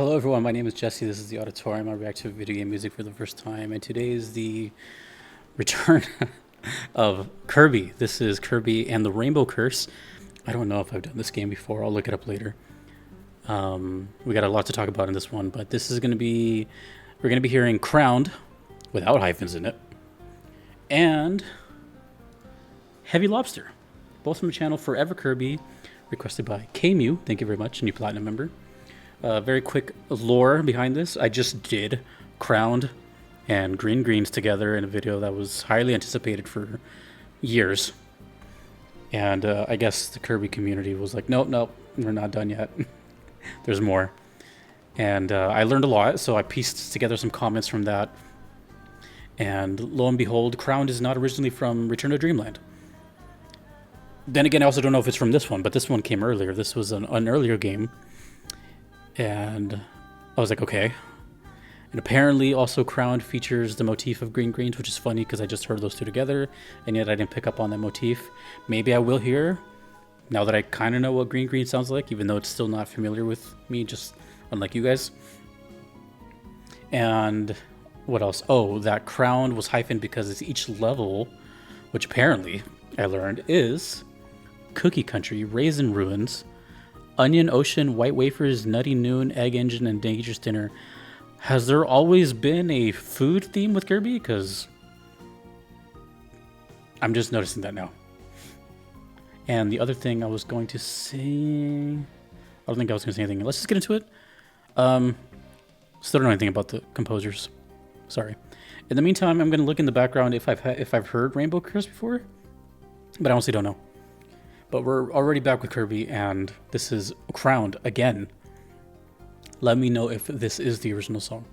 Hello everyone, my name is Jesse, this is the Auditorium. I react to video game music for the first time, and today is the return of Kirby. This is Kirby and the Rainbow Curse. I don't know if I've done this game before, I'll look it up later. We got a lot to talk about in this one, but this is going to be, we're going to be hearing Crowned, without hyphens in it, and Heavy Lobster, both from the channel Forever Kirby, requested by KMU, thank you very much, new Platinum member. Very quick lore behind this. I just did Crowned and Green Greens together in a video that was highly anticipated for years. And I guess the Kirby community was like, nope, we're not done yet. There's more. And I learned a lot, so I pieced together some comments from that. And lo and behold, Crowned is not originally from Return to Dreamland. Then again, I also don't know if it's from this one, but this one came earlier. This was an earlier game. And I was like, okay. And apparently also Crowned features the motif of Green Greens, which is funny because I just heard those two together, and yet I didn't pick up on that motif. Maybe I will here, now that I kind of know what Green Green sounds like, even though it's still not familiar with me, just unlike you guys. And what else? Oh, that Crowned was hyphened because it's each level, which apparently, I learned, is Cookie Country, Raisin Ruins, Onion Ocean, White Wafers, Nutty Noon, Egg Engine, and Dangerous Dinner. Has there always been a food theme with Kirby? Because I'm just noticing that now. And the other thing I was going to say... I don't think I was going to say anything. Let's just get into it. Still don't know anything about the composers. Sorry. In the meantime, I'm going to look in the background if I've heard Rainbow Curse before. But I honestly don't know. But we're already back with Kirby, and this is Crowned again. Let me know if this is the original song.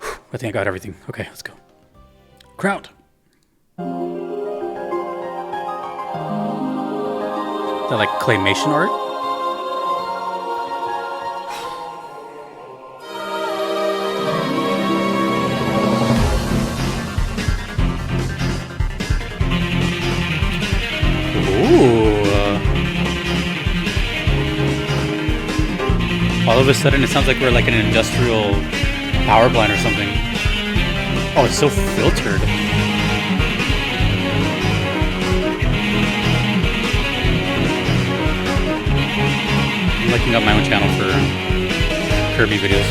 Whew, I think I got everything. Okay, let's go. Crowned. That like claymation art? All of a sudden, it sounds like we're like in an industrial power plant or something. Oh, it's so filtered. I'm looking up my own channel for Kirby videos.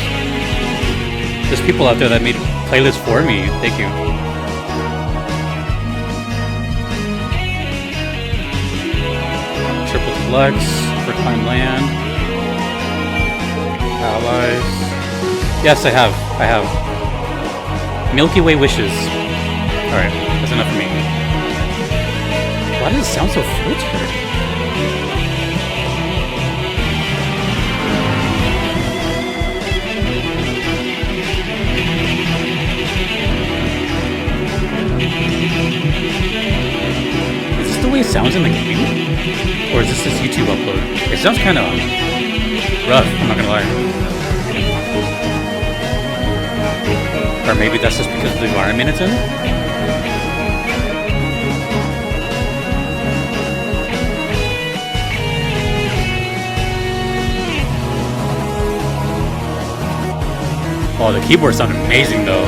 There's people out there that made playlists for me. Thank you. Triple Deluxe for Climb Land. Allies. Yes, I have. Milky Way Wishes. Alright, that's enough for me. Why does it sound so filtered? Is this the way it sounds in the game? Or is this YouTube upload? It sounds kind of rough, I'm not gonna lie. Or maybe that's just because of the environment it's in? Oh, the keyboard sounds amazing though.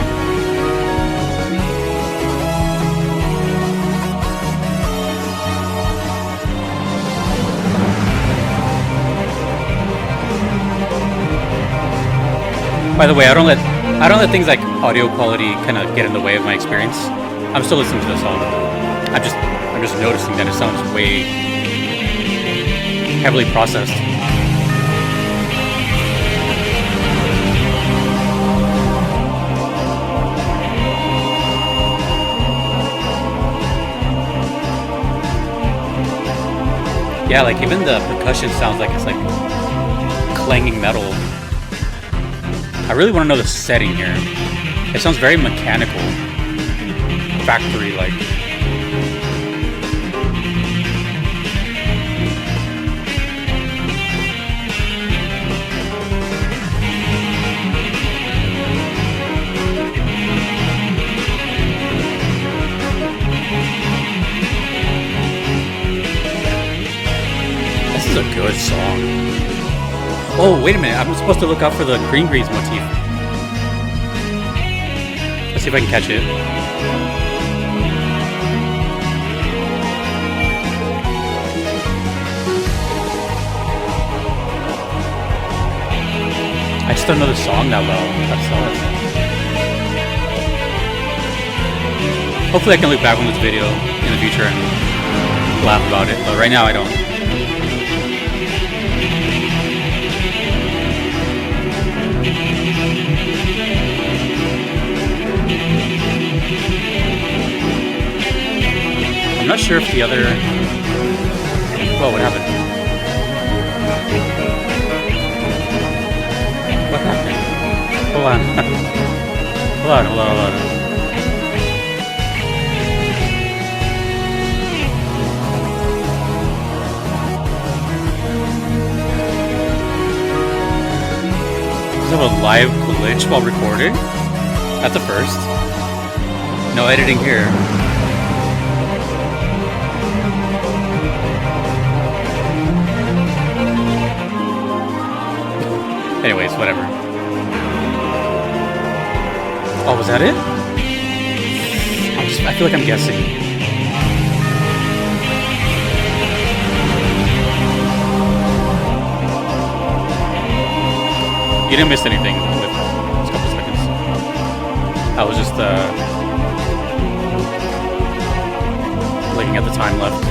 By the way, I don't let things like audio quality kind of get in the way of my experience. I'm still listening to the song. I'm just noticing that it sounds way heavily processed. Yeah, like even the percussion sounds like it's like clanging metal. I really want to know the setting here. It sounds very mechanical, factory-like. This is a good song. Oh, wait a minute. I'm supposed to look out for the green grease motif. Let's see if I can catch it. I just don't know the song that well. That's all. Hopefully I can look back on this video in the future and laugh about it, but right now I don't. I'm not sure if the other... Whoa, what happened? What happened? Hold on. Hold on. Does it have a live glitch while recording? That's a first. No editing here. Anyways, whatever. Oh, was that it? I feel like I'm guessing. You didn't miss anything with those couple seconds. I was just looking at the time left.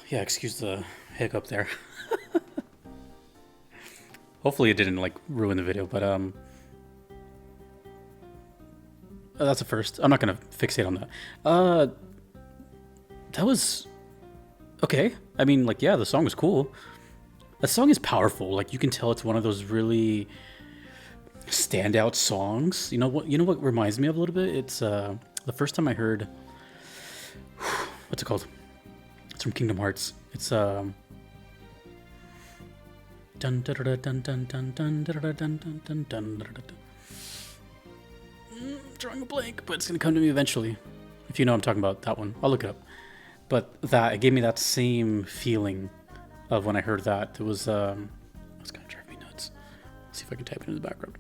Yeah, excuse the hiccup there. Hopefully it didn't like ruin the video, but that's a first. I'm not gonna fixate on that. That was okay. I mean, like, yeah, the song was cool. The song is powerful. Like, you can tell it's one of those really standout songs. You know what? You know what reminds me of a little bit? It's the first time I heard. What's it called? It's from Kingdom Hearts. It's dun dun dun dun dun dun dun dun dun dun dun. Drawing a blank, but it's gonna come to me eventually. If you know what I'm talking about, that one. I'll look it up. But it gave me that same feeling of when I heard that. It was it's gonna drive me nuts. Let's see if I can type it in the background.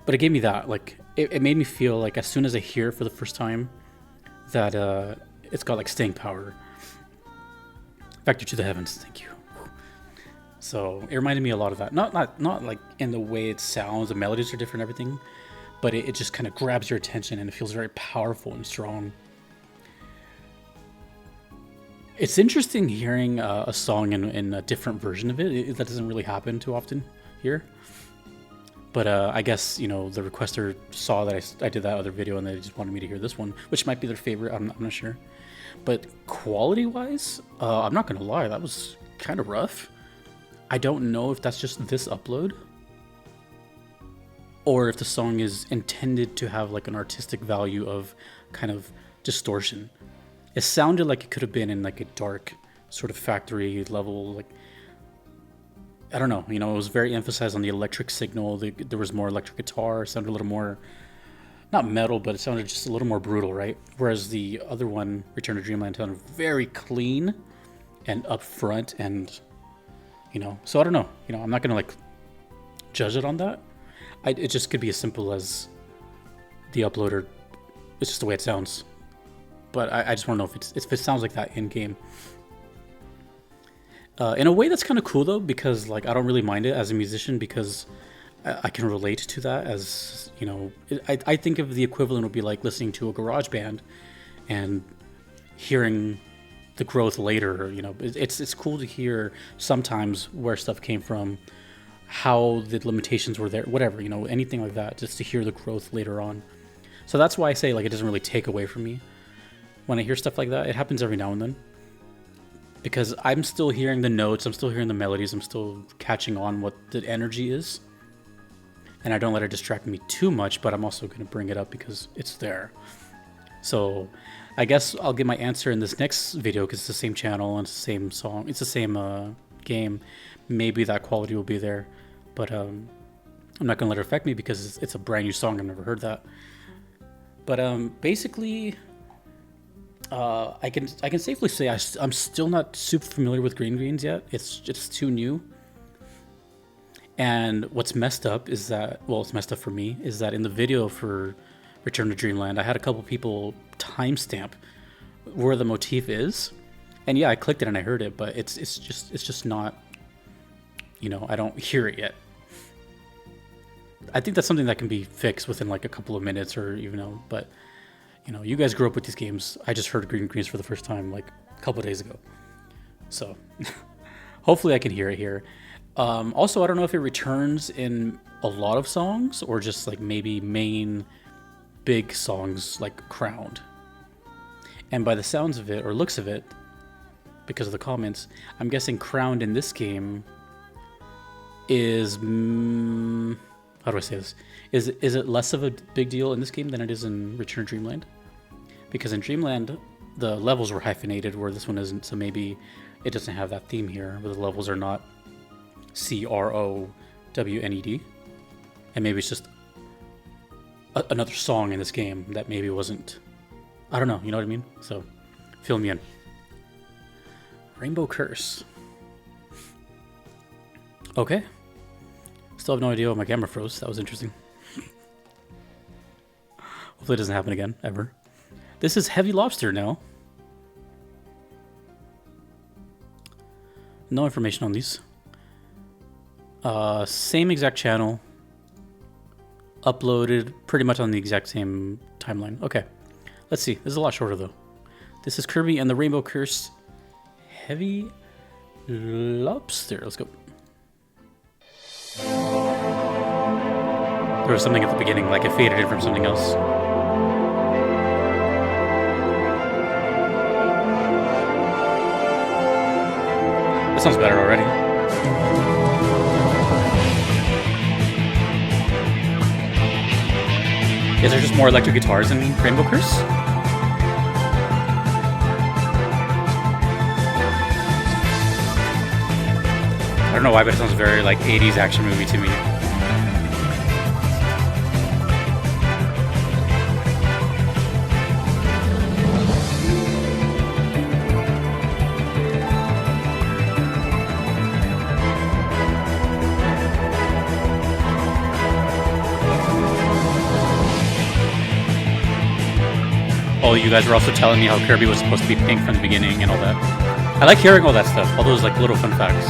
But it gave me that, like, it made me feel like as soon as I hear it for the first time that it's got like staying power. Factor to the heavens, thank you. So it reminded me a lot of that. Not like in the way it sounds, the melodies are different, everything, but it just kind of grabs your attention and it feels very powerful and strong. It's interesting hearing a song in a different version of it. That doesn't really happen too often here. But I guess, you know, the requester saw that I did that other video and they just wanted me to hear this one, which might be their favorite. I'm not sure. But quality-wise, I'm not going to lie, that was kind of rough. I don't know if that's just this upload or if the song is intended to have like an artistic value of kind of distortion. It sounded like it could have been in like a dark sort of factory level, like, I don't know, you know, it was very emphasized on the electric signal. There was more electric guitar, it sounded a little more, not metal, but it sounded just a little more brutal, right? Whereas the other one, Return to Dreamland, sounded very clean and upfront and, you know, so I don't know. You know, I'm not going to like judge it on that. It just could be as simple as the uploader, it's just the way it sounds. But I just want to know if it sounds like that in game. In a way that's kind of cool though, because like I don't really mind it as a musician because I can relate to that as, you know, I think of the equivalent would be like listening to a garage band and hearing the growth later. You know, it's cool to hear sometimes where stuff came from, how the limitations were there, whatever, you know, anything like that, just to hear the growth later on. So that's why I say like it doesn't really take away from me when I hear stuff like that. It happens every now and then because I'm still hearing the notes, I'm still hearing the melodies, I'm still catching on what the energy is. And I don't let it distract me too much, but I'm also going to bring it up because it's there. So I guess I'll get my answer in this next video because it's the same channel and it's the same song. It's the same game. Maybe that quality will be there, but I'm not going to let it affect me because it's a brand new song. I've never heard that. But basically, I can safely say I'm still not super familiar with Green Greens yet. It's too new. And what's messed up is that, well, it's messed up for me, is that in the video for Return to Dreamland, I had a couple people timestamp where the motif is, and yeah, I clicked it and I heard it, but it's just not, I don't hear it yet. I think that's something that can be fixed within like a couple of minutes, or but you guys grew up with these games. I just heard Green Greens for the first time like a couple of days ago, so hopefully I can hear it here. Also, I don't know if it returns in a lot of songs or just like maybe main big songs like Crowned. And by the sounds of it or looks of it, because of the comments, I'm guessing Crowned in this game is how do I say this? Is it less of a big deal in this game than it is in Return to Dreamland? Because in Dreamland, the levels were hyphenated, where this one isn't. So maybe it doesn't have that theme here, where the levels are not CROWNED, and maybe it's just another song in this game that maybe wasn't. I don't know. You know what I mean? So, fill me in. Rainbow Curse. Okay. Still have no idea why my camera froze. That was interesting. Hopefully it doesn't happen again, ever. This is Heavy Lobster now. No information on these. Same exact channel. Uploaded pretty much on the exact same timeline. Okay. Let's see. This is a lot shorter, though. This is Kirby and the Rainbow Curse. Heavy Lobster. Let's go. There was something at the beginning, like it faded in from something else. That sounds better already. Is there just more electric guitars in Rainbow Curse? I don't know why, but it sounds very like 80s action movie to me. Oh, you guys were also telling me how Kirby was supposed to be pink from the beginning and all that. I like hearing all that stuff, all those like little fun facts.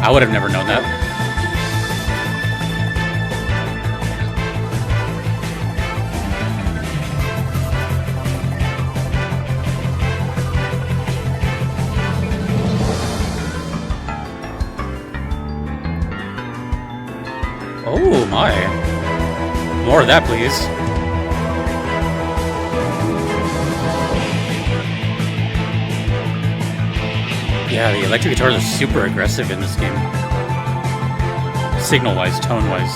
I would have never known that. Oh my. More of that, please. Yeah, the electric guitars are super aggressive in this game. Signal-wise, tone-wise.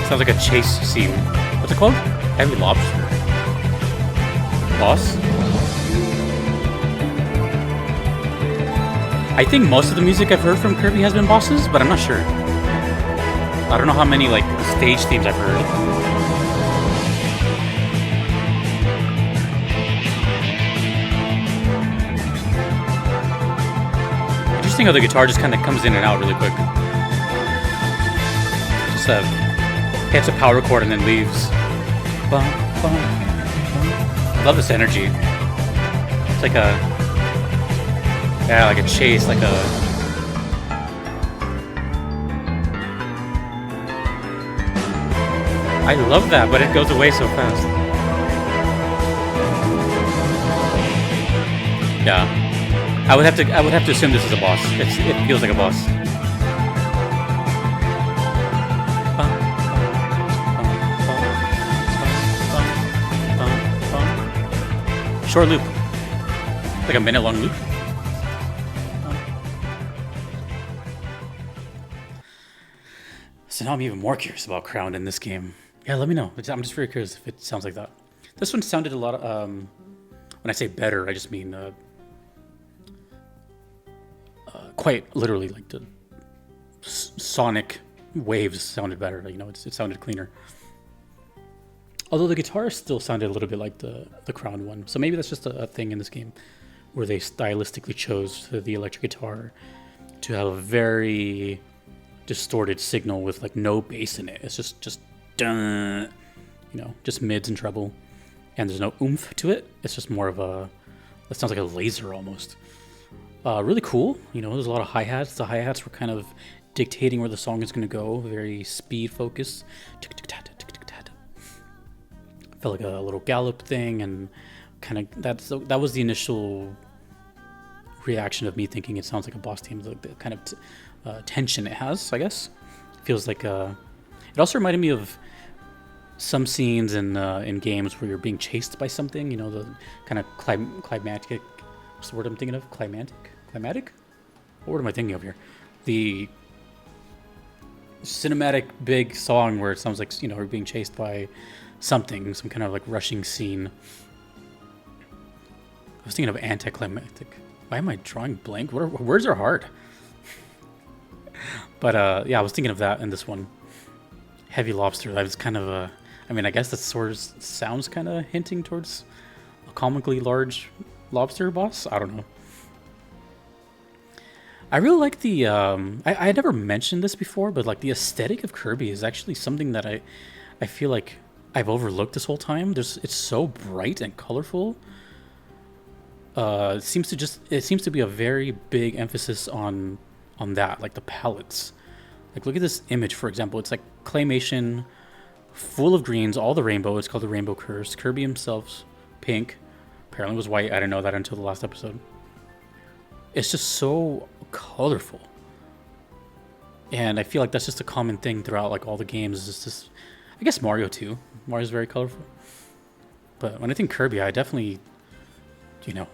Sounds like a chase scene. What's it called? Heavy Lobster. Boss? I think most of the music I've heard from Kirby has been bosses, but I'm not sure. I don't know how many like stage themes I've heard. Interesting how the guitar just kind of comes in and out really quick. Just hits a power chord and then leaves. Bum, bum, bum. I love this energy. It's like like a chase, like a. I love that, but it goes away so fast. Yeah. I would have to assume this is a boss. It feels like a boss. Short loop. Like a minute long loop. So now I'm even more curious about Crowned in this game. Yeah, let me know. I'm just very curious if it sounds like that. This one sounded a lot of, when I say better, I just mean quite literally like the sonic waves sounded better. You know, it sounded cleaner. Although the guitar still sounded a little bit like the Crown one. So maybe that's just a thing in this game where they stylistically chose the electric guitar to have a very distorted signal with like no bass in it. It's just dun, you know, just mids and treble, and there's no oomph to it. It's just more of a, it sounds like a laser almost. Really cool. You know, there's a lot of hi-hats. The hi-hats were kind of dictating where the song is going to go. Very speed focused. Felt like a little gallop thing, and kind of that was the initial reaction of me thinking it sounds like a boss theme. The kind of tension it has, I guess, feels like it also reminded me of some scenes in games where you're being chased by something. You know, the kind of climatic. What's the word I'm thinking of? Climatic? What word am I thinking of here? The cinematic big song where it sounds like, you know, we're being chased by something, some kind of like rushing scene. I was thinking of anticlimactic. Why am I drawing blank? Words are hard. But yeah, I was thinking of that in this one. Heavy Lobster. That was kind of a, I mean, I guess that sort of sounds kind of hinting towards a comically large lobster boss. I don't know. I really like the I never mentioned this before, but like the aesthetic of Kirby is actually something that I feel like I've overlooked this whole time. It's so bright and colorful. It seems to be a very big emphasis on that, like the palettes. Like look at this image, for example. It's like claymation, full of greens, all the rainbow. It's called the Rainbow Curse. Kirby himself's pink. Apparently was white. I didn't know that until the last episode. It's just so colorful. And I feel like that's just a common thing throughout like all the games. It's just, I guess Mario too. Mario's very colorful. But when I think Kirby, I definitely, you know,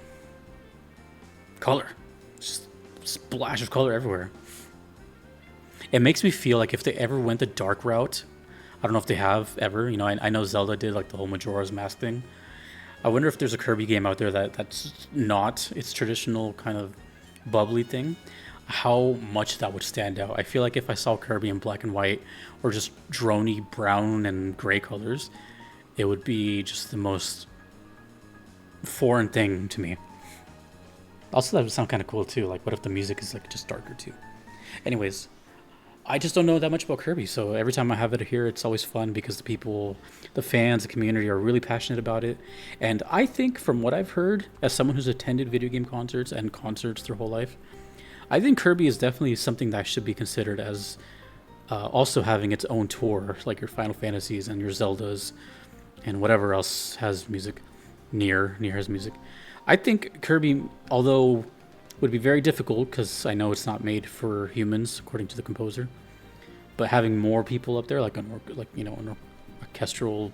color. Just splash of color everywhere. It makes me feel like if they ever went the dark route, I don't know if they have ever, you know, I know Zelda did like the whole Majora's Mask thing. I wonder if there's a Kirby game out there that's not its traditional kind of bubbly thing, how much that would stand out. I feel like if I saw Kirby in black and white or just droney brown and gray colors, it would be just the most foreign thing to me. Also, that would sound kind of cool too. Like, what if the music is like just darker too? Anyways, I just don't know that much about Kirby, so every time I have it here, it's always fun because the people, the fans, the community are really passionate about it. And I think from what I've heard, as someone who's attended video game concerts and concerts their whole life, I think Kirby is definitely something that should be considered as also having its own tour, like your Final Fantasies and your Zeldas and whatever else has music. Nier has music. I think Kirby, although would be very difficult because I know it's not made for humans, according to the composer. But having more people up there, like an orchestral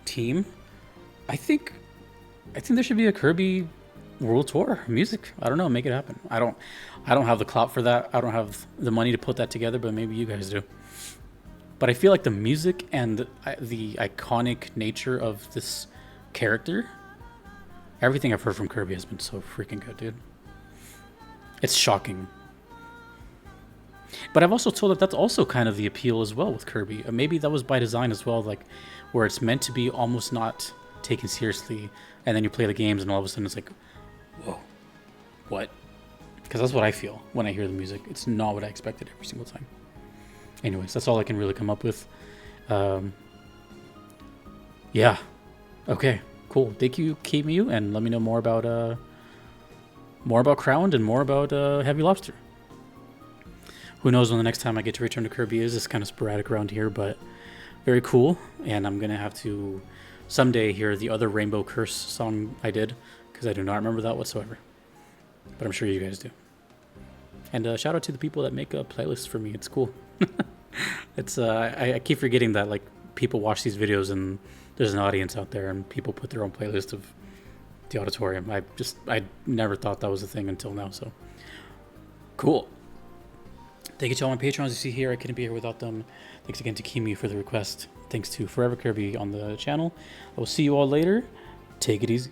team, I think there should be a Kirby world tour music. I don't know, make it happen. I don't have the clout for that. I don't have the money to put that together, but maybe you guys do. But I feel like the music and the iconic nature of this character, everything I've heard from Kirby has been so freaking good, dude. It's shocking. But I've also told that that's also kind of the appeal as well with Kirby. Maybe that was by design as well, like where it's meant to be almost not taken seriously, and then you play the games and all of a sudden it's like, whoa, what? Because that's what I feel when I hear the music. It's not what I expected every single time. Anyways, that's all I can really come up with. Yeah. Okay, cool. Thank you, Kimu, and let me know more about Crowned and more about Heavy Lobster. Who knows when the next time I get to return to Kirby is. It's kind of sporadic around here, but very cool. And I'm going to have to someday hear the other Rainbow Curse song I did, because I do not remember that whatsoever. But I'm sure you guys do. And shout out to the people that make playlists for me. It's cool. It's I keep forgetting that like people watch these videos and there's an audience out there and people put their own playlist of the auditorium. I never thought that was a thing until now. So cool. Thank you to all my patrons you see here. I couldn't be here without them. Thanks again to Kimu for the request. Thanks to Forever Kirby on the channel. I will see you all later. Take it easy.